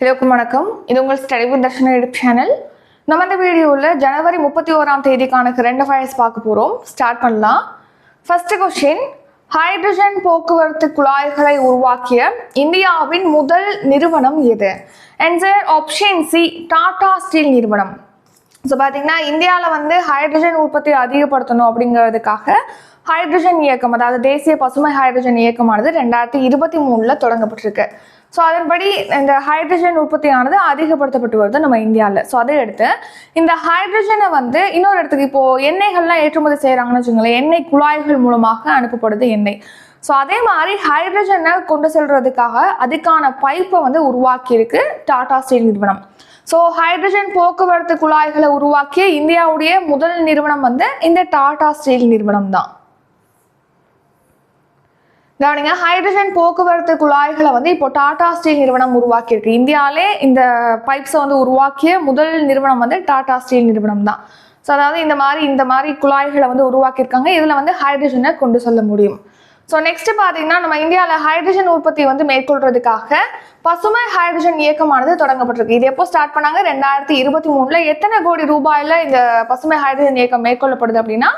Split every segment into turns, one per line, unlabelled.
எல்லோருக்கும் வணக்கம். இது உங்கள் study with Darshana YouTube channel. நம்ம இந்த வீடியோவில் ஜனவரி 31ஆம் தேதிக்கான கரண்ட் அஃபேர்ஸ் பார்க்க போகிறோம். ஸ்டார்ட் பண்ணலாம். ஃபர்ஸ்ட் கொஸ்டின், ஹைட்ரஜன் போக்குவரத்து குழாய்களை உருவாக்கிய இந்தியாவின் முதல் நிறுவனம் எது? Answer option C, Tata steel நிறுவனம். ஸோ பார்த்தீங்கன்னா இந்தியாவில் ஹைட்ரஜன் உற்பத்தி அதிகப்படுத்தணும் அப்படிங்கிறதுக்காக ஹைட்ரஜன் இயக்கம், அதாவது தேசிய பசுமை ஹைட்ரஜன் இயக்கமானது 2023 தொடங்கப்பட்டிருக்கு. ஸோ அதன்படி இந்த ஹைட்ரஜன் உற்பத்தியானது அதிகப்படுத்தப்பட்டு வருது நம்ம இந்தியாவில். ஸோ அதை எடுத்து இந்த ஹைட்ரஜனை இன்னொரு இடத்துக்கு இப்போது எண்ணெய்கள்லாம் ஏற்றுமதி செய்கிறாங்கன்னு வச்சுக்கோங்களேன், எண்ணெய் குழாய்கள் மூலமாக அனுப்பப்படுது எண்ணெய். ஸோ அதே மாதிரி ஹைட்ரஜனை கொண்டு செல்றதுக்காக அதுக்கான பைப்பை உருவாக்கியிருக்கு டாடா ஸ்டீல் நிறுவனம். ஸோ ஹைட்ரஜன் போக்குவரத்து குழாய்களை உருவாக்கிய இந்தியாவுடைய முதல் நிறுவனம் இந்த டாடா ஸ்டீல் நிறுவனம் தான். கவனிங்க, ஹைட்ரஜன் போக்குவரத்து குழாய்களை இப்போ டாடா ஸ்டீல் நிறுவனம் உருவாக்கியிருக்கு. இந்தியாவிலே இந்த பைப்ஸை உருவாக்கிய முதல் நிறுவனம் டாடா ஸ்டீல் நிறுவனம் தான். ஸோ அதாவது இந்த மாதிரி குழாய்களை உருவாக்கியிருக்காங்க. இதில் ஹைட்ரஜனை கொண்டு செல்ல முடியும். ஸோ நெக்ஸ்ட் பார்த்தீங்கன்னா நம்ம இந்தியாவில் ஹைட்ரஜன் உற்பத்தி மேற்கொள்றதுக்காக பசுமை ஹைட்ரஜன் இயக்கமானது தொடங்கப்பட்டிருக்கு. இது எப்போ ஸ்டார்ட் பண்ணாங்க? 2023. எத்தனை கோடி ரூபாயில் இந்த பசுமை ஹைட்ரஜன் இயக்கம் மேற்கொள்ளப்படுது அப்படின்னா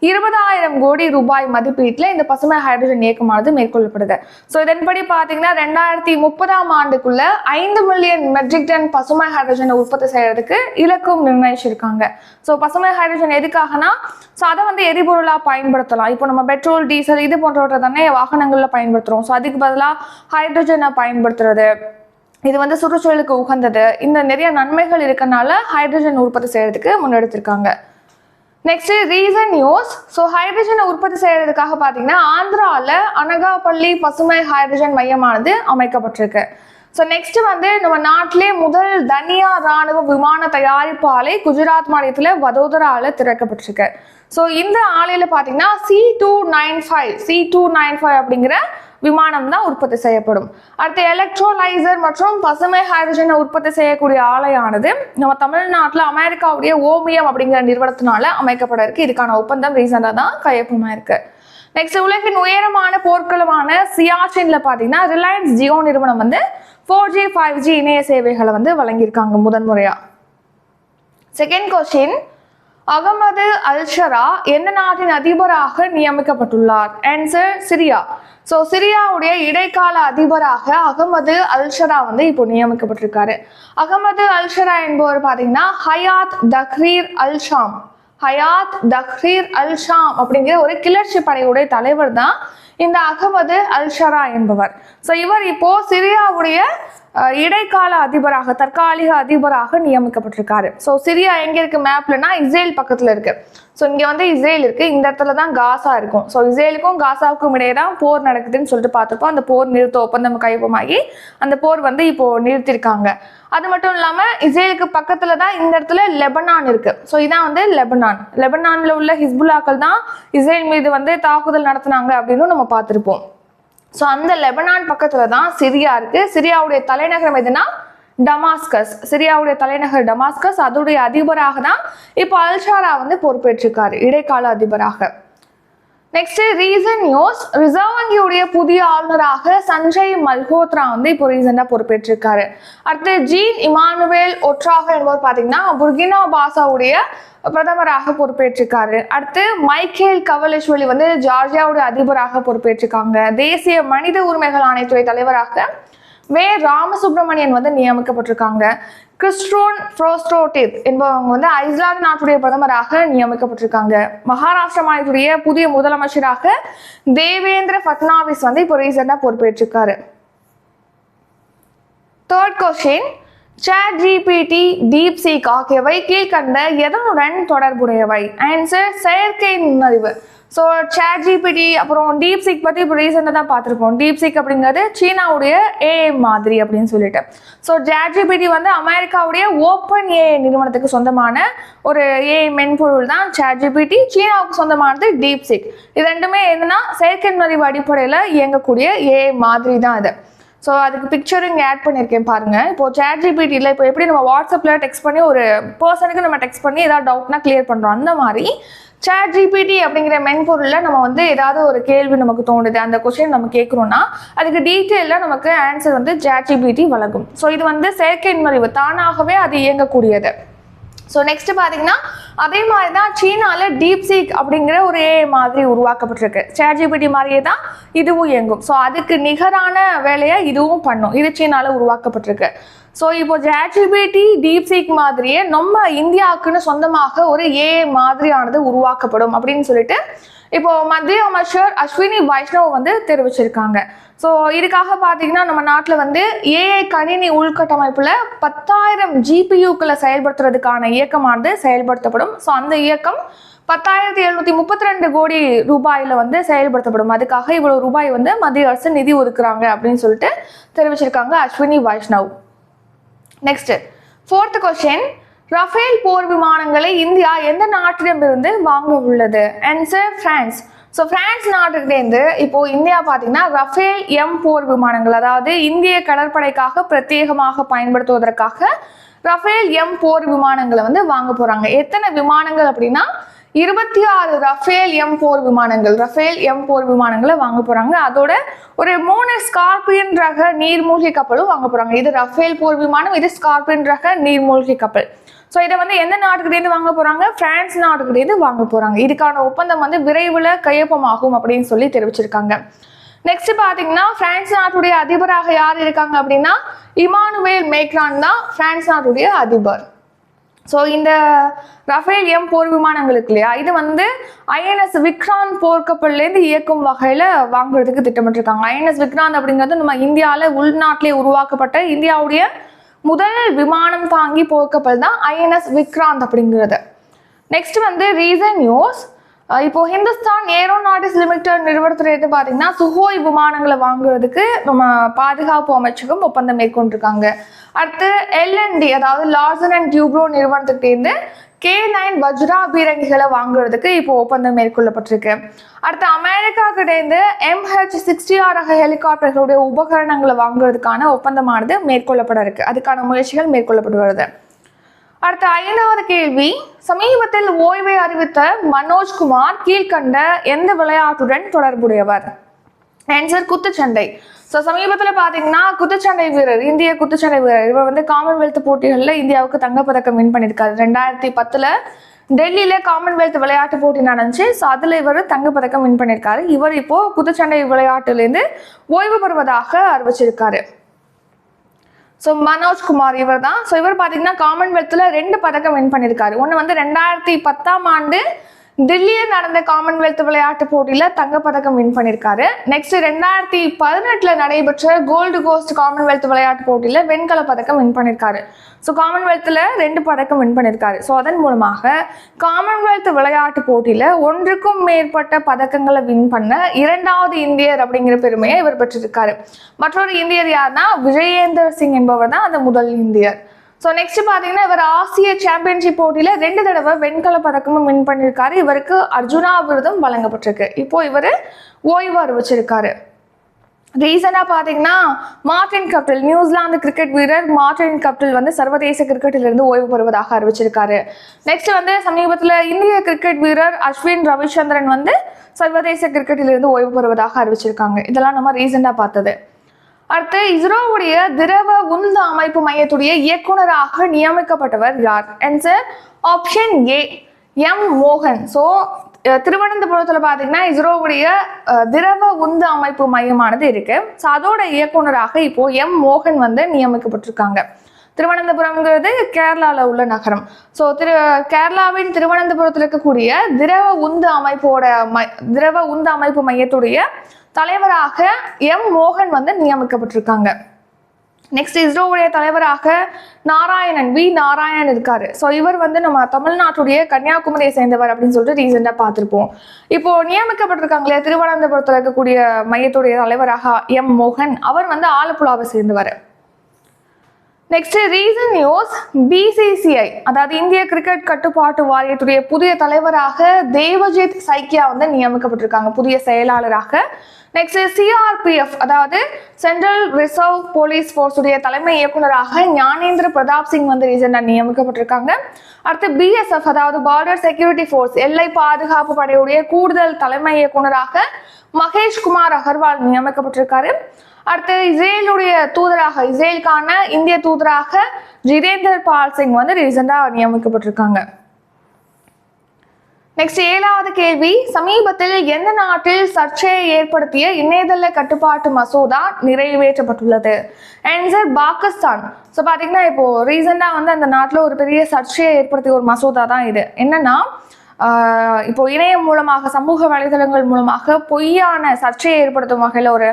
20,000 கோடி ரூபாய் மதிப்பீட்டில் இந்த பசுமை ஹைட்ரஜன் இயக்கமானது மேற்கொள்ளப்படுது. ஸோ இதன்படி பார்த்தீங்கன்னா 2030ஆம் ஆண்டுக்குள்ள 5 மில்லியன் மெட்ரிக் டன் பசுமை ஹைட்ரஜனை உற்பத்தி செய்யறதுக்கு இலக்கும் நிர்ணயிச்சிருக்காங்க. ஸோ பசுமை ஹைட்ரஜன் எதுக்காகனா, ஸோ அதை எரிபொருளாக பயன்படுத்தலாம். இப்போ நம்ம பெட்ரோல், டீசல் இது போன்றவற்றை தானே வாகனங்களில் பயன்படுத்துகிறோம். ஸோ அதுக்கு பதிலாக ஹைட்ரஜனை பயன்படுத்துறது, இது சுற்றுச்சூழலுக்கு உகந்தது. இந்த நிறைய நன்மைகள் இருக்கனால ஹைட்ரஜன் உற்பத்தி செய்யறதுக்கு முன்னெடுத்திருக்காங்க. Next reason news. ஸோ ஹைட்ரஜனை உற்பத்தி செய்யறதுக்காக பார்த்தீங்கன்னா ஆந்திராவில் அனகாப்பள்ளி பசுமை ஹைட்ரஜன் மையமானது அமைக்கப்பட்டிருக்கு. ஸோ நெக்ஸ்ட் நம்ம நாட்டிலே முதல் தனியார் ராணுவ விமான தயாரிப்பு ஆலை குஜராத் மாநிலத்தில் வதோதராவில் திறக்கப்பட்டிருக்கு. ஸோ இந்த ஆலையில் பார்த்தீங்கன்னா C295 அப்படிங்கிற விமானம் தான் உற்பத்தி செய்யப்படும். அடுத்து எலக்ட்ரோலைசர் மற்றும் பசுமை ஹைட்ரஜனை உற்பத்தி செய்யக்கூடிய ஆலையானது நம்ம தமிழ்நாட்டில் அமெரிக்காவுடைய ஓமியம் அப்படிங்கிற நிறுவனத்தினால அமைக்கப்பட இருக்கு. இதுக்கான ஒப்பந்தம் ரீசெண்டாக தான் கையொப்பமா இருக்கு. நெக்ஸ்ட், உலகின் உயரமான போர்க்களமான சியாச்சின்ல பார்த்தீங்கன்னா ரிலையன்ஸ் ஜியோ நிறுவனம் 4G 5G இணைய சேவைகளை வழங்கியிருக்காங்க முதன்முறையா. செகண்ட் கொஸ்டின், அகமது அல்ஷரா எந்த நாட்டின் அதிபராக நியமிக்கப்பட்டுள்ளார்? Answer Syria. ஸோ சிரியாவுடைய இடைக்கால அதிபராக அகமது அல்ஷரா இப்போ நியமிக்கப்பட்டிருக்காரு. அகமது அல்ஷரா என்பவர் பார்த்தீங்கன்னா ஹயாத் தஹ்ரீர் அல் ஷாம் அப்படிங்கிற ஒரு கிளர்ச்சி படையுடைய தலைவர் தான் இந்த அகமது அல்ஷரா என்பவர். ஸோ இவர் இப்போ சிரியாவுடைய இடைக்கால அதிபராக, தற்காலிக அதிபராக நியமிக்கப்பட்டிருக்காரு. ஸோ சிரியா எங்கே இருக்கு மேப்லனா இஸ்ரேல் பக்கத்தில் இருக்கு. ஸோ இங்கே இஸ்ரேல் இருக்கு, இந்த இடத்துல தான் காசா இருக்கும். ஸோ இஸ்ரேலுக்கும் காசாவுக்கும் இடையே தான் போர் நடக்குதுன்னு சொல்லிட்டு பார்த்துப்போம். அந்த போர் நிறுத்த ஒப்பந்தம் கையொப்பமாகி அந்த போர் இப்போ நிறுத்திருக்காங்க. அது மட்டும் இல்லாமல் இஸ்ரேலுக்கு பக்கத்தில் தான் இந்த இடத்துல லெபனான் இருக்கு. ஸோ இதான் லெபனான்ல உள்ள ஹிஸ்புல்லாக்கள் தான் இஸ்ரேல் மீது தாக்குதல் நடத்தினாங்க அப்படின்னு நம்ம பார்த்துருப்போம். ஸோ அந்த லெபனான் பக்கத்தில் தான் சிரியா இருக்கு. சிரியாவுடைய தலைநகரம் எதுனா டமாஸ்கஸ். சிரியாவுடைய தலைநகர் டமாஸ்கஸ். அதோடைய அதிபராக தான் இப்போ அல்ஷரா பொறுப்பேற்றிருக்காரு, இடைக்கால அதிபராக. Next reason news. ரிசர்வ் வங்கியுடைய புதிய ஆளுநராக சஞ்சய் மல்ஹோத்ரா இப்போ ரீசெண்டாக பொறுப்பேற்றிருக்காரு. அடுத்து ஜீன் இமானுவேல் ஒட்ராக என்பவர் பார்த்தீங்கன்னா புர்கினா பாசாவுடைய பிரதமராக பொறுப்பேற்றிருக்காரு. அடுத்து மைக்கேல் கவலிஷ்வலி ஜார்ஜியாவுடைய அதிபராக பொறுப்பேற்றிருக்காங்க. தேசிய மனித உரிமைகள் ஆணையத்துறை தலைவராக ராமசுப்ரமணியன் நியமிக்கப்பட்டிருக்காங்க. கிறிஸ்டோன் ஃப்ரோஸ்ட்ரோட்டிவ் என்பவங்க ஐஸ்லாந்து நாட்டுடைய பிரதமராக நியமிக்கப்பட்டிருக்காங்க. மகாராஷ்டிரா மாநிலத்துடைய புதிய முதலமைச்சராக தேவேந்திர ஃபட்னாவிஸ் இப்போ ரீசெண்டாக பொறுப்பேற்றிருக்காரு. தேர்ட் கொஸ்டின், ChatGPT, DeepSeek ஆகியவை கீழ்கண்ட எதனுடன் தொடர்புடையவை? ஆன்சர் செயற்கை நுண்ணறிவு. ஸோ ChatGPT அப்புறம் DeepSeek பற்றி இப்போ ரீசெண்டாக தான் பார்த்துருப்போம். DeepSeek அப்படிங்கிறது சீனாவுடைய AI மாதிரி அப்படின்னு சொல்லிட்டு. ஸோ ChatGPT அமெரிக்காவுடைய ஓப்பன் AI நிறுவனத்துக்கு சொந்தமான ஒரு AI மென்பொருள் தான் ChatGPT. சீனாவுக்கு சொந்தமானது DeepSeek. இது ரெண்டுமே எதுனா செயற்கை நுண்ணறிவு அடிப்படையில் இயங்கக்கூடிய AI மாதிரி தான் அது. ஸோ அதுக்கு பிக்சரும் இங்கே ஆட் பண்ணியிருக்கேன் பாருங்கள். இப்போ ChatGPTயில் இப்போ எப்படி நம்ம வாட்ஸ்அப்பில் டெக்ஸ்ட் பண்ணி ஒரு பர்சனுக்கு நம்ம டெக்ஸ்ட் பண்ணி ஏதாவது டவுட்னா கிளியர் பண்ணுறோம், அந்த மாதிரி ChatGPT அப்படிங்கிற மென்பொருளில் நம்ம வந்து ஏதாவது ஒரு கேள்வி நமக்கு தோணுது, அந்த கொஸ்டின் நம்ம கேட்குறோம்னா அதுக்கு டீட்டெயிலாக நமக்கு ஆன்சர் வந்து ChatGPT வழங்கும். ஸோ இது வந்து செயற்கை நுண்ணறிவு, தானாகவே அது இயங்கக்கூடியது. ஸோ நெக்ஸ்ட் பார்த்தீங்கன்னா அதே மாதிரி தான் சீனாவில் DeepSeek அப்படிங்கிற ஒரு AI மாதிரி உருவாக்கப்பட்டிருக்கு. ChatGPT மாதிரியே தான் இதுவும் இயங்கும். ஸோ அதுக்கு நிகரான வேலையை இதுவும் பண்ணும். இது சீனாவில் உருவாக்கப்பட்டிருக்கு. ஸோ இப்போ ChatGPT DeepSeek மாதிரியே நம்ம இந்தியாவுக்குன்னு சொந்தமாக ஒரு AI மாதிரியானது உருவாக்கப்படும் அப்படின்னு சொல்லிட்டு இப்போ மத்திய அமைச்சர் அஸ்வினி வைஷ்ணவ் வந்து தெரிவிச்சிருக்காங்க. ஸோ இதுக்காக பார்த்தீங்கன்னா நம்ம நாட்டில் வந்து AI கணினி உள்கட்டமைப்பில் 10,000 GPUக்களை செயல்படுத்துறதுக்கான இயக்கமானது செயல்படுத்தப்படும். ஸோ அந்த இயக்கம் 10,732 கோடி ரூபாயில் வந்து செயல்படுத்தப்படும். அதுக்காக இவ்வளவு ரூபாய் வந்து மத்திய அரசு நிதி ஒதுக்குறாங்க அப்படின்னு சொல்லிட்டு தெரிவிச்சிருக்காங்க Ashwini Vaishnaw. Next 4th question, Rafale போர் விமானங்களை இந்தியா எந்த நாட்டிடமிருந்து வாங்க உள்ளது? Answer France. ஸோ பிரான்ஸ் நாட்டுக்கிட்டேருந்து இப்போ இந்தியா பார்த்தீங்கன்னா ரஃபேல் போர் விமானங்கள், அதாவது இந்திய கடற்படைக்காக பிரத்யேகமாக பயன்படுத்துவதற்காக ரஃபேல் போர் விமானங்களை வந்து வாங்க போறாங்க. எத்தனை விமானங்கள் அப்படின்னா 26 ரஃபேல் போர் விமானங்களை வாங்க போறாங்க. அதோட ஒரு 3 ஸ்கார்பியன் ரக நீர்மூழ்கி கப்பலும் வாங்க போறாங்க. இது ரஃபேல் போர் விமானம், இது ஸ்கார்பியன் ரக நீர்மூழ்கி கப்பல். ஸோ இதை வந்து எந்த நாட்டுக்கிட்டேருந்து வாங்க போறாங்க? பிரான்ஸ் நாட்டுக்கிட்டேருந்து வாங்க போறாங்க. இதுக்கான ஒப்பந்தம் வந்து விரைவில் கையொப்பமாகும் அப்படின்னு சொல்லி தெரிவிச்சிருக்காங்க. நெக்ஸ்ட் பாத்தீங்கன்னா பிரான்ஸ் நாட்டுடைய அதிபராக யார் இருக்காங்க அப்படின்னா இமானுவேல் மேக்ரான் தான் பிரான்ஸ் நாட்டுடைய அதிபர். ஸோ இந்த ரஃபேல் போர் விமானங்களுக்கு இல்லையா, இது வந்து INS விக்ராந்த் போர்க்கப்பல்லேருந்து இயக்கும் வகையில் வாங்குறதுக்கு திட்டமிட்டிருக்காங்க. INS விக்ராந்த் அப்படிங்கிறது நம்ம இந்தியாவில் உள்நாட்டிலே உருவாக்கப்பட்ட இந்தியாவுடைய முதல் விமானம் தாங்கி போர்க்கப்பல் தான் INS விக்ராந்த் அப்படிங்கிறது. நெக்ஸ்ட் வந்து ரீசன் நியூஸ், இப்போ ஹிந்துஸ்தான் ஏரோநாட்டிக்ஸ் லிமிடெட் நிறுவனத்திலிருந்து பார்த்தீங்கன்னா சுஹோய் விமானங்களை வாங்குறதுக்கு நம்ம பாதுகாப்பு அமைச்சகம் ஒப்பந்தம் மேற்கொண்டிருக்காங்க. அடுத்து LND அதாவது லார்சன் அண்ட் டியூப்ரோ நிறுவனத்துக்கிட்டேருந்து K9 வஜ்ரா பீரங்கிகளை வாங்குறதுக்கு இப்போ ஒப்பந்தம் மேற்கொள்ளப்பட்டிருக்கு. அடுத்து அமெரிக்கா கிட்டேருந்து MH-60R ரக ஹெலிகாப்டர்களுடைய உபகரணங்களை வாங்குறதுக்கான ஒப்பந்தமானது மேற்கொள்ளப்பட இருக்கு. அதுக்கான முயற்சிகள் மேற்கொள்ளப்பட்டு வருது. அடுத்த 5வது கேள்வி, சமீபத்தில் ஓய்வை அறிவித்த மனோஜ்குமார் கீழ்கண்ட எந்த விளையாட்டுடன் தொடர்புடையவர்? ஆன்சர் குத்துச்சண்டை. ஸோ சமீபத்தில் பார்த்தீங்கன்னா குத்துச்சண்டை வீரர், இந்திய குத்துச்சண்டை வீரர், இவர் வந்து காமன்வெல்த் போட்டிகளில் இந்தியாவுக்கு தங்கப்பதக்கம் வின் பண்ணியிருக்காரு. 2010 டெல்லியில் காமன்வெல்த் விளையாட்டு போட்டி நடந்துச்சு. ஸோ அதில் இவர் தங்கப்பதக்கம் வின் பண்ணியிருக்காரு. இவர் இப்போ குத்துச்சண்டை விளையாட்டுலேருந்து ஓய்வு பெறுவதாக அறிவிச்சிருக்காரு. ஸோ மனோஜ்குமார் இவர் தான். ஸோ இவர் பார்த்தீங்கன்னா காமன்வெல்த்தில் 2 பதக்கம் வின் பண்ணியிருக்காரு. ஒன்று வந்து 2010 டெல்லியில் நடந்த காமன்வெல்த் விளையாட்டு போட்டியில் தங்கப்பதக்கம் வின் பண்ணியிருக்காரு. நெக்ஸ்ட் 2018 நடைபெற்ற கோல்டு கோஸ்ட் காமன்வெல்த் விளையாட்டு போட்டியில் வெண்கல பதக்கம் வின் பண்ணியிருக்காரு. ஸோ காமன்வெல்த்தில் 2 பதக்கம் வின் பண்ணியிருக்காரு. ஸோ அதன் மூலமாக காமன்வெல்த் விளையாட்டு போட்டியில் 1க்கும் மேற்பட்ட பதக்கங்களை வின் பண்ண 2வது இந்தியர் அப்படிங்கிற பெருமையை இவர் பெற்றிருக்காரு. மற்றொரு இந்தியர் யாருன்னா விஜயேந்தர் சிங் என்பவர் தான் அந்த முதல் இந்தியர். ஸோ நெக்ஸ்ட் பார்த்தீங்கன்னா இவர் ஆசிய சாம்பியன்ஷிப் போட்டியில் 2 தடவை வெண்கல பதக்கமும் வின் பண்ணியிருக்காரு. இவருக்கு அர்ஜுனா விருதும் வழங்கப்பட்டிருக்கு. இப்போ இவர் ஓய்வு அறிவிச்சிருக்காரு. ரீசனாக பார்த்தீங்கன்னா மார்டின் கப்டில், நியூசிலாந்து கிரிக்கெட் வீரர் மார்டின் கப்டில் வந்து சர்வதேச கிரிக்கெட்டிலிருந்து ஓய்வு பெறுவதாக அறிவிச்சிருக்காரு. நெக்ஸ்ட் வந்து சமீபத்தில் இந்திய கிரிக்கெட் வீரர் அஸ்வின் ரவிச்சந்திரன் வந்து சர்வதேச கிரிக்கெட்டிலிருந்து ஓய்வு பெறுவதாக அறிவிச்சிருக்காங்க. இதெல்லாம் நம்ம ரீசெண்டாக பார்த்தது. அடுத்து இஸ்ரோவுடைய திரவ உந்து அமைப்பு மையத்துடைய இயக்குநராக நியமிக்கப்பட்டவர் யார்? ஆன்சர் ஆப்ஷன் A மோகன். ஸோ திருவனந்தபுரத்தில் பார்த்தீங்கன்னா இஸ்ரோவுடைய திரவ உந்து அமைப்பு மையமானது இருக்கு. ஸோ அதோட இயக்குநராக இப்போ மோகன் வந்து நியமிக்கப்பட்டிருக்காங்க. திருவனந்தபுரம்ங்கிறது கேரளாவில் உள்ள நகரம். ஸோ கேரளாவின் திருவனந்தபுரத்தில் இருக்கக்கூடிய திரவ உந்து அமைப்பு மையத்துடைய தலைவராக மோகன் வந்து நியமிக்கப்பட்டிருக்காங்க. நெக்ஸ்ட் இஸ்ரோவுடைய தலைவராக நாராயணன் இருக்காரு. ஸோ இவர் வந்து நம்ம தமிழ்நாட்டுடைய கன்னியாகுமரியை சேர்ந்தவர் அப்படின்னு சொல்லிட்டு ரீசெண்டாக பார்த்துருப்போம். இப்போ நியமிக்கப்பட்டிருக்காங்களே திருவனந்தபுரத்தில் இருக்கக்கூடிய மையத்துடைய தலைவராக மோகன், அவர் வந்து ஆலப்புழாவை சேர்ந்தவர். நெக்ஸ்ட் ரீசன் நியூஸ், BCCI அதாவது இந்திய கிரிக்கெட் கட்டுப்பாட்டு வாரியத்துடைய புதிய தலைவராக தேவஜித் சைக்கியா வந்து நியமிக்கப்பட்டிருக்காங்க புதிய செயலாளராக. நெக்ஸ்ட் சிஆர்பிஎஃப் அதாவது சென்ட்ரல் ரிசர்வ் போலீஸ் ஃபோர்ஸ் உடைய தலைமை இயக்குநராக ஞானேந்திர பிரதாப் சிங் வந்து ரீசெண்டா நியமிக்கப்பட்டிருக்காங்க. அடுத்து பிஎஸ்எஃப் அதாவது பார்டர் செக்யூரிட்டி ஃபோர்ஸ் எல்லை பாதுகாப்பு படையுடைய கூடுதல் தலைமை இயக்குநராக மகேஷ் குமார் அகர்வால் நியமிக்கப்பட்டிருக்காரு. அடுத்து இஸ்ரேலுடைய தூதராக இஸ்ரேலுக்கான இந்திய தூதராக ஜிதேந்தர் பால் சிங் வந்து ரீசெண்டா நியமிக்கப்பட்டிருக்காங்க. நெக்ஸ்ட் 7வது கேள்வி, சமீபத்தில் எந்த நாட்டில் சர்ச்சையை ஏற்படுத்திய இணையதள கட்டுப்பாட்டு மசோதா நிறைவேற்றப்பட்டுள்ளது? ஆன்சர் பாகிஸ்தான். ஸோ பார்த்தீங்கன்னா இப்போ ரீசெண்டாக வந்து அந்த நாட்டில் ஒரு பெரிய சர்ச்சையை ஏற்படுத்திய ஒரு மசோதா தான் இது. என்னன்னா இப்போ இணையம் மூலமாக சமூக வலைதளங்கள் மூலமாக பொய்யான சர்ச்சையை ஏற்படுத்தும் வகையில் ஒரு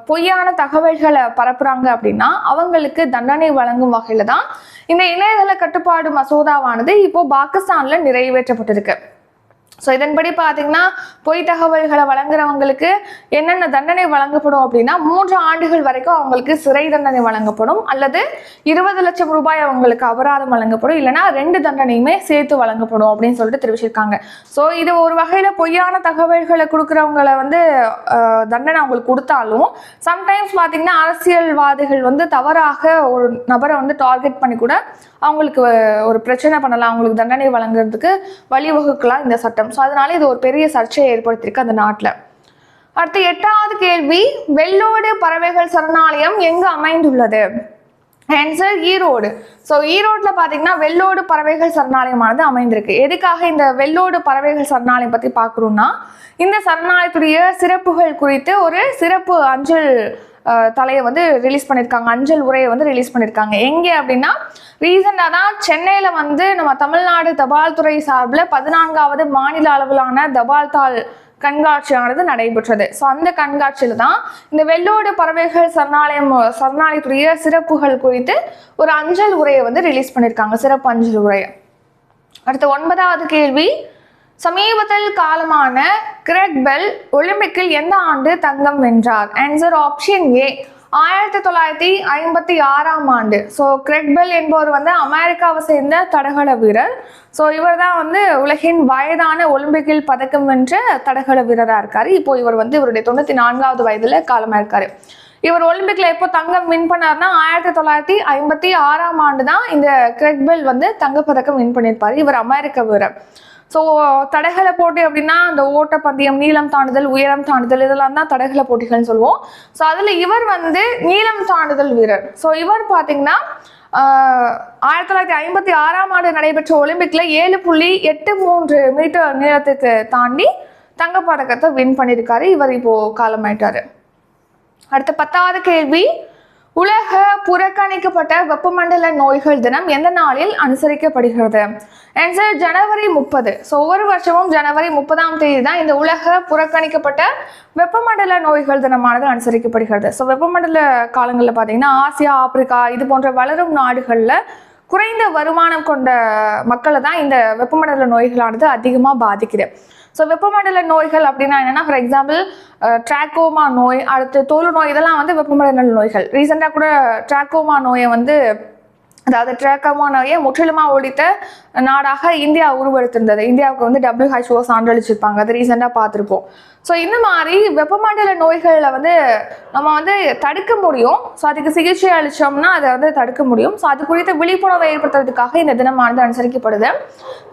பொய்யான தகவல்களை பரப்புறாங்க அப்படின்னா அவங்களுக்கு தண்டனை வழங்கும் வகையில தான் இந்த இணையதள கட்டுப்பாடு மசோதாவானது இப்போ பாகிஸ்தான்ல நிறைவேற்றப்பட்டிருக்கு. ஸோ இதன்படி பார்த்தீங்கன்னா பொய் தகவல்களை வழங்குறவங்களுக்கு என்னென்ன தண்டனை வழங்கப்படும் அப்படின்னா 3 ஆண்டுகள் வரைக்கும் அவங்களுக்கு சிறை தண்டனை வழங்கப்படும், அல்லது 20 லட்சம் ரூபாய் அவங்களுக்கு அபராதம் வழங்கப்படும், இல்லைனா 2 தண்டனையுமே சேர்த்து வழங்கப்படும் அப்படின்னு சொல்லிட்டு தெரிவிச்சிருக்காங்க. ஸோ இது ஒரு வகையில் பொய்யான தகவல்களை கொடுக்குறவங்களை வந்து தண்டனை அவங்களுக்கு கொடுத்தாலும் சம்டைம்ஸ் பார்த்தீங்கன்னா அரசியல்வாதிகள் வந்து தவறாக ஒரு நபரை வந்து டார்கெட் பண்ணி கூட அவங்களுக்கு ஒரு பிரச்சனை பண்ணலாம், அவங்களுக்கு தண்டனை வழங்குறதுக்கு வழிவகுக்கலாம் இந்த சட்டம். ஸோ அதனால இது ஒரு பெரிய சர்ச்சையை ஏற்படுத்தியிருக்கு அந்த நாட்டில். அடுத்து 8வது கேள்வி, வெள்ளோடு பறவைகள் சரணாலயம் எங்கு அமைந்துள்ளது? ஆன்சர் ஈரோடு. ஸோ ஈரோட்டில் பார்த்தீங்கன்னா வெள்ளோடு பறவைகள் சரணாலயமானது அமைந்திருக்கு. எதுக்காக இந்த வெள்ளோடு பறவைகள் சரணாலயம் பற்றி பார்க்குறோம்னா இந்த சரணாலயத்துடைய சிறப்புகள் குறித்து ஒரு சிறப்பு அஞ்சல் தலையை வந்து ரிலீஸ் பண்ணியிருக்காங்க, அஞ்சல் உரையை வந்து ரிலீஸ் பண்ணியிருக்காங்க. எங்கே அப்படின்னா ரீசெண்டாக தான் சென்னையில் வந்து நம்ம தமிழ்நாடு தபால் துறை சார்பில் 14வது மாநில அளவிலான தபால் தாள் கண்காட்சியானது நடைபெற்றது. ஸோ அந்த கண்காட்சியில் தான் இந்த வெள்ளோடு பறவைகள் சரணாலயத்துடைய சிறப்புகள் குறித்து ஒரு அஞ்சல் உரையை வந்து ரிலீஸ் பண்ணியிருக்காங்க, சிறப்பு அஞ்சல் உரையை. அடுத்து 9வது கேள்வி, சமீபத்தில் காலமான கிரெக் பெல் ஒலிம்பிக்கில் எந்த ஆண்டு தங்கம் வென்றார்? ஆன்சர் ஆப்ஷன் ஏ 1956ஆம் ஆண்டு. ஸோ கிரெக் பெல் என்பவர் வந்து அமெரிக்காவை சேர்ந்த தடகள வீரர். ஸோ இவர் தான் வந்து உலகின் வயதான ஒலிம்பிக்கில் பதக்கம் வென்ற தடகள வீரராக இருக்காரு. இப்போ இவர் வந்து இவருடைய 94வது வயதுல காலமாக இருக்காரு. இவர் ஒலிம்பிக்ல எப்போ தங்கம் வின் பண்ணார்னா 1956ஆம் ஆண்டு தான் இந்த கிரெக் பெல் வந்து தங்கப்பதக்கம் வின் பண்ணியிருப்பாரு. இவர் அமெரிக்க வீரர். ஸோ தடகள போட்டி அப்படின்னா அந்த ஓட்டப்பந்தயம், நீளம் தாண்டுதல், உயரம் தாண்டுதல் இதெல்லாம் தான் தடகள போட்டிகள்னு சொல்லுவோம். ஸோ அதில் இவர் வந்து நீளம் தாண்டுதல் வீரர். ஸோ இவர் பார்த்தீங்கன்னா 1956ஆம் ஆண்டு நடைபெற்ற ஒலிம்பிக்ல 7.83 மீட்டர் நீளத்துக்கு தாண்டி தங்கப்பதக்கத்தை வின் பண்ணியிருக்காரு. இவர் இப்போ காலமாயிட்டாரு. அடுத்த 10வது கேள்வி, உலக புறக்கணிக்கப்பட்ட வெப்பமண்டல நோய்கள் தினம் எந்த நாளில் அனுசரிக்கப்படுகிறது? ஆன்சர் ஜனவரி 30. ஸோ ஒவ்வொரு வருஷமும் ஜனவரி 30ஆம் தேதி தான் இந்த உலக புறக்கணிக்கப்பட்ட வெப்பமண்டல நோய்கள் தினமானது அனுசரிக்கப்படுகிறது. ஸோ வெப்பமண்டல காலங்களில் பார்த்தீங்கன்னா ஆசியா, ஆப்பிரிக்கா இது போன்ற வளரும் நாடுகளில் குறைந்த வருமானம் கொண்ட மக்களை தான் இந்த வெப்பமண்டல நோய்களானது அதிகமாக பாதிக்குது. ஸோ வெப்பமண்டல நோய்கள் அப்படின்னா என்னன்னா, ஃபார் எக்ஸாம்பிள் ட்ராக்கோமா நோய், அடுத்து தோல் நோய், இதெல்லாம் வந்து வெப்பமண்டல நோய்கள். ரீசெண்டாக கூட ட்ராக்கோமா நோயை வந்து அதாவது ட்ராக்கோமா நோயை முற்றிலுமாக ஒழித்த நாடாக இந்தியா உருவெடுத்திருந்தது. இந்தியாவுக்கு வந்து WHO சான்றளிச்சிருப்பாங்க, அது ரீசெண்டாக பார்த்துருப்போம். ஸோ இந்த மாதிரி வெப்பமண்டல நோய்களில் வந்து நம்ம வந்து தடுக்க முடியும். ஸோ அதுக்கு சிகிச்சை அளித்தோம்னா அதை வந்து தடுக்க முடியும். ஸோ அது குறித்த விழிப்புணர்வை ஏற்படுத்துறதுக்காக இந்த தினமானது அனுசரிக்கப்படுது.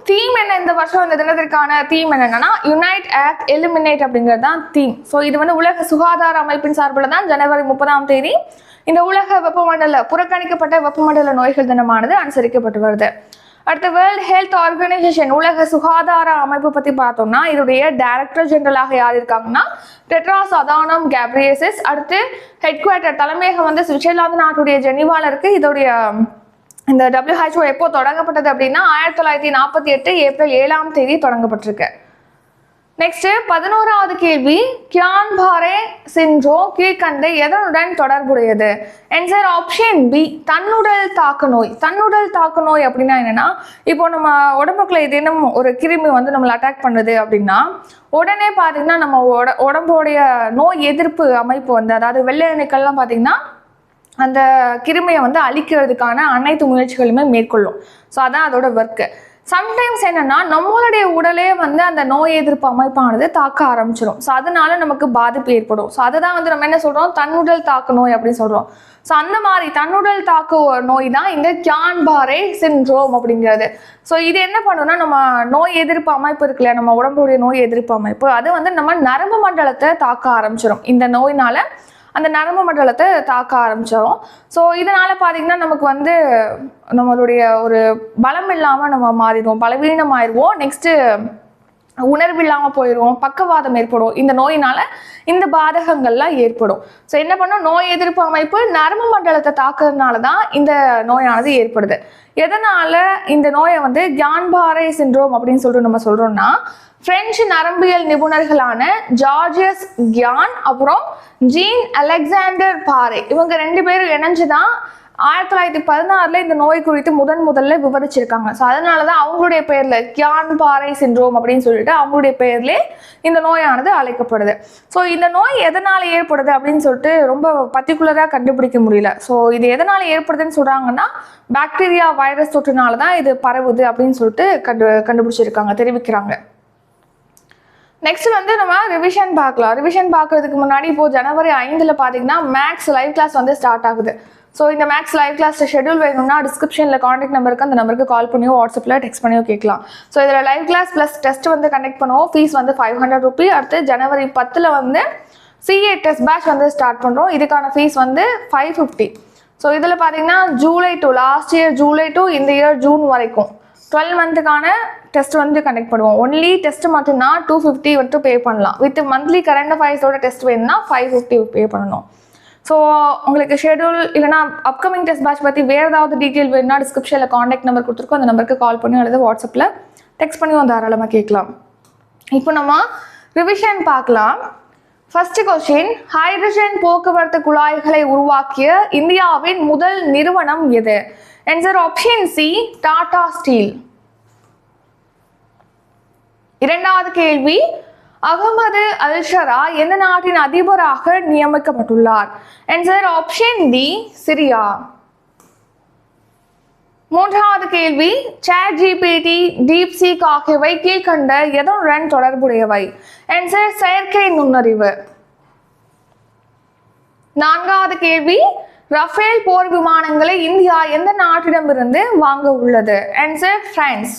தீம் என்ன, இந்த வருஷம் இந்த தினத்திற்கான தீம் என்னன்னா யுனைட் ஆக்ட் எலிமினேட் அப்படிங்கிறது தான் தீம். ஸோ இது வந்து உலக சுகாதார அமைப்பின் சார்பில் தான் ஜனவரி 30ஆம் தேதி இந்த உலக புறக்கணிக்கப்பட்ட வெப்பமண்டல நோய்கள் தினமானது அனுசரிக்கப்பட்டு வருது. அடுத்த வேர்ல்ட் ஹெல்த் ஆர்கனைசேஷன் உலக சுகாதார அமைப்பு பத்தி பார்த்தோம்னா இதோடைய டைரக்டர் ஜெனரலாக யார் இருக்காங்கன்னா டெட்ராஸ் அதானம் கேப்ரியேசஸ். அடுத்து ஹெட் குவார்ட்டர் தலைமையகம் வந்து சுவிட்சர்லாந்து நாட்டுடைய ஜெனீவால இருக்கு. இதோடைய இந்த WHO எப்போ தொடங்கப்பட்டது அப்படின்னா 1948 ஏப்ரல் 7ஆம் தேதி தொடங்கப்பட்டிருக்கு. நெக்ஸ்ட் 11வது கேள்வி, கியான் பாரே சிண்ட்ரோம் கீழ்கண்ட எதனுடன் தொடர்புடையது? ஆன்சர் ஆப்ஷன் பி தன்னுடல் தாக்கு நோய். தன்னுடல் தாக்கு நோய் அப்படின்னா என்னன்னா, இப்போ நம்ம உடம்புக்குள்ள ஏதேனும் ஒரு கிருமி வந்து நம்மளை அட்டாக் பண்ணுது அப்படின்னா உடனே பார்த்தீங்கன்னா நம்ம உடம்போடைய நோய் எதிர்ப்பு அமைப்பு வந்து, அதாவது வெள்ளை அணுக்கள்லாம் பார்த்தீங்கன்னா அந்த கிருமியை வந்து அழிக்கிறதுக்கான அனைத்து முயற்சிகளுமே மேற்கொள்ளும். ஸோ அதான் அதோட ஒர்க்கு. சம்டைம்ஸ் என்னன்னா நம்மளுடைய உடலே வந்து அந்த நோய் எதிர்ப்பு அமைப்பானது தாக்க ஆரம்பிச்சிடும். ஸோ அதனால நமக்கு பாதிப்பு ஏற்படும். ஸோ அதுதான் வந்து நம்ம என்ன சொல்றோம், தன்னுடல் தாக்கு நோய் அப்படின்னு சொல்றோம். ஸோ அந்த மாதிரி தன்னுடல் தாக்கு நோய் தான் இந்த கியான்-பாரே சிண்ட்ரோம் அப்படிங்கிறது. ஸோ இது என்ன பண்ணுன்னா, நம்ம நோய் எதிர்ப்பு அமைப்பு இருக்கு இல்லையா, நம்ம உடம்புடைய நோய் எதிர்ப்பு அமைப்பு, அது வந்து நம்ம நரம்பு மண்டலத்தை தாக்க ஆரம்பிச்சிடும். இந்த நோயினால அந்த நரம்பு மண்டலத்தை தாக்க ஆரம்பிச்சிடும். ஸோ இதனால பார்த்தீங்கன்னா நமக்கு வந்து நம்மளுடைய ஒரு பலம் இல்லாமல் நம்ம மாறிடுவோம், பலவீனமாயிருவோம். நெக்ஸ்ட்டு உணர்வு இல்லாமல் போயிடுவோம், பக்கவாதம் ஏற்படும். இந்த நோயினால இந்த பாதகங்கள்லாம் ஏற்படும். ஸோ என்ன பண்ணும், நோய் எதிர்ப்பு அமைப்பு நரம்பு மண்டலத்தை தாக்குறதுனால தான் இந்த நோயானது ஏற்படுது. எதனால இந்த நோயை வந்து கியான்-பாரே சிண்ட்ரோம் அப்படின்னு சொல்லிட்டு நம்ம சொல்றோம்னா, பிரெஞ்சு நரம்பியல் நிபுணர்களான ஜார்ஜியஸ் கியான் அப்புறம் ஜீன் அலெக்சாண்டர் பாரே இவங்க 2 பேரும் இணைஞ்சுதான் 1916 இந்த நோய் குறித்து முதல்ல விவரிச்சிருக்காங்க. ஸோ அதனாலதான் அவங்களுடைய பேர்ல கியான்-பாரே சிண்ட்ரோம் அப்படின்னு சொல்லிட்டு அவங்களுடைய பேர்ல இந்த நோயானது அழைக்கப்படுது. ஸோ இந்த நோய் எதனால ஏற்படுது அப்படின்னு சொல்லிட்டு ரொம்ப பர்டிகுலரா கண்டுபிடிக்க முடியல. ஸோ இது எதனால ஏற்படுதுன்னு சொல்றாங்கன்னா, பாக்டீரியா வைரஸ் தொற்றுனால தான் இது பரவுது அப்படின்னு சொல்லிட்டு கண்டுபிடிச்சிருக்காங்க, தெரிவிக்கிறாங்க. நெக்ஸ்ட் வந்து நம்ம ரிவிஷன் பார்க்கலாம். ரிவிஷன் பார்க்கறதுக்கு முன்னாடி இப்போ ஜனவரி 5 பார்த்தீங்கன்னா மேக்ஸ் லைவ் கிளாஸ் வந்து ஸ்டார்ட் ஆகுது. ஸோ இந்த மேக்ஸ் லைவ் கிளாஸ் ஷெட்யூல் வேணும்னா டிஸ்கிரிப்ஷனில் காண்டாக்ட் நம்பருக்கு அந்த நம்பருக்கு கால் பண்ணியோ வாட்ஸ்அப்பில் டெக்ஸ்ட் பண்ணியோ கேட்கலாம். ஸோ இதில் லைவ் கிளாஸ் ப்ளஸ் டெஸ்ட் வந்து கண்டக்ட் பண்ணுவோம். ஃபீஸ் வந்து 500 ரூபி. அடுத்து ஜனவரி 10 வந்து CA டெஸ்ட் பேட்ச் வந்து ஸ்டார்ட் பண்ணுறோம். இதுக்கான ஃபீஸ் வந்து 550. ஸோ இதில் பார்த்தீங்கன்னா July to last year July to இந்த இயர் ஜூன் வரைக்கும் 12 மந்த்துக்கான டெஸ்ட் வந்து கண்டக்ட் பண்ணுவோம். ஒன்லி டெஸ்ட் மட்டும்னா 250 வந்து பே பண்ணலாம். வித் மந்த்லி கரண்ட் அஃபேர்ஸோட டெஸ்ட் வேணும்னா 550 பே பண்ணணும். ஸோ உங்களுக்கு ஷெடியூல் இல்லைனா அப்கமிங் டெஸ்ட் பேட்ச் பற்றி வேறு ஏதாவது டீட்டெயில் வேணும்னா டிஸ்கிரிப்ஷனில் காண்டாக்ட் நம்பர் கொடுத்துருக்கோம். அந்த நம்பருக்கு கால் பண்ணி அல்லது வாட்ஸ்அப்பில் டெக்ஸ்ட் பண்ணியும் தாராளமாக கேட்கலாம். இப்போ நம்ம ரிவிஷன் பார்க்கலாம். ஃபர்ஸ்ட் கொஸ்டின், ஹைட்ரஜன் போக்குவரத்து குழாய்களை உருவாக்கிய இந்தியாவின் முதல் நிறுவனம் எது? Answer option C, Tata Steel. இரண்டாவது கேள்வி, அகமது அல்ஷரா எந்த நாட்டின் அதிபராக நியமிக்கப்பட்டுள்ளார்? Answer option D, Syria. மூன்றாவது கேள்வி, ChatGPT, DeepSeek ஆகியவை கீழ்கண்ட எதனுடன் தொடர்புடையவை? ஆன்சர் செயற்கை நுண்ணறிவு. நான்காவது கேள்வி, ரஃபேல் போர் விமானங்களை இந்தியா எந்த நாட்டிடமிருந்து வாங்க உள்ளது? Answer France.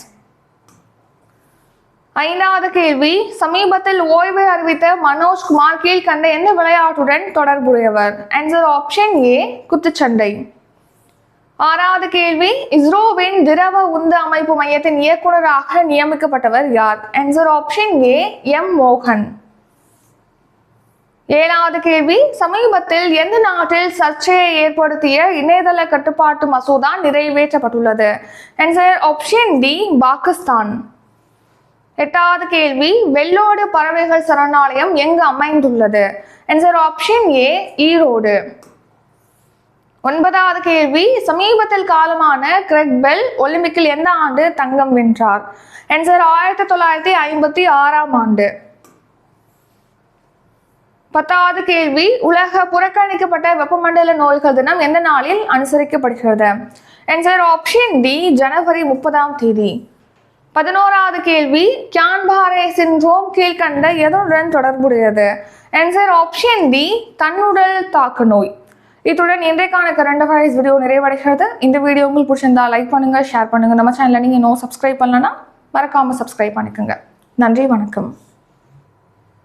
ஐந்தாவது கேள்வி, சமீபத்தில் ஓய்வை அறிவித்த மனோஜ்குமார் கீழ்கண்ட எந்த விளையாட்டுடன் தொடர்புடையவர்? ஆன்சர் ஆப்ஷன் ஏ, குத்துச்சண்டை. ஆறாவது கேள்வி, இஸ்ரோவின் திரவ உந்து அமைப்பு மையத்தின் இயக்குநராக நியமிக்கப்பட்டவர் யார்? ஆன்சர் ஆப்ஷன் ஏ, எம் மோகன். ஏழாவது கேள்வி, சமீபத்தில் எந்த நாட்டில் சர்ச்சையை ஏற்படுத்திய இணையதள கட்டுப்பாட்டு மசோதா நிறைவேற்றப்பட்டுள்ளது? Answer option D, Pakistan. எட்டாவது கேள்வி, வெள்ளோடு பறவைகள் சரணாலயம் எங்கு அமைந்துள்ளது? Answer option A, Erode. ஒன்பதாவது கேள்வி, சமீபத்தில் காலமான கிரெக் பெல் ஒலிம்பிக்கில் எந்த ஆண்டு தங்கம் வென்றார்? ஆன்சர் 1956ஆம் ஆண்டு. பத்தாவது கேள்வி, உலக புறக்கணிக்கப்பட்ட வெப்பமண்டல நோய்கள் தினம் எந்த நாளில் அனுசரிக்கப்படுகிறது? ஆன்சர் ஆப்ஷன் டி, ஜனவரி 30ஆம் தேதி. 11வது கேள்வி, கியான்-பாரே சிண்ட்ரோம் கீழ்கண்ட எதனுடன் தொடர்புடையது? ஆன்சர் ஆப்ஷன் டி, தன்னுடல் தாக்கு நோய். இத்துடன் இன்றைக்கான கரண்ட் அஃபேர்ஸ் வீடியோ நிறைவடைகிறது. இந்த வீடியோ உங்களுக்கு பிடிச்சிருந்தா லைக் பண்ணுங்க, ஷேர் பண்ணுங்க. நம்ம சேனலை நீங்க இன்னும் சப்ஸ்கிரைப் பண்ணலன்னா மறக்காம சப்ஸ்கிரைப் பண்ணிக்கோங்க. நன்றி, வணக்கம்.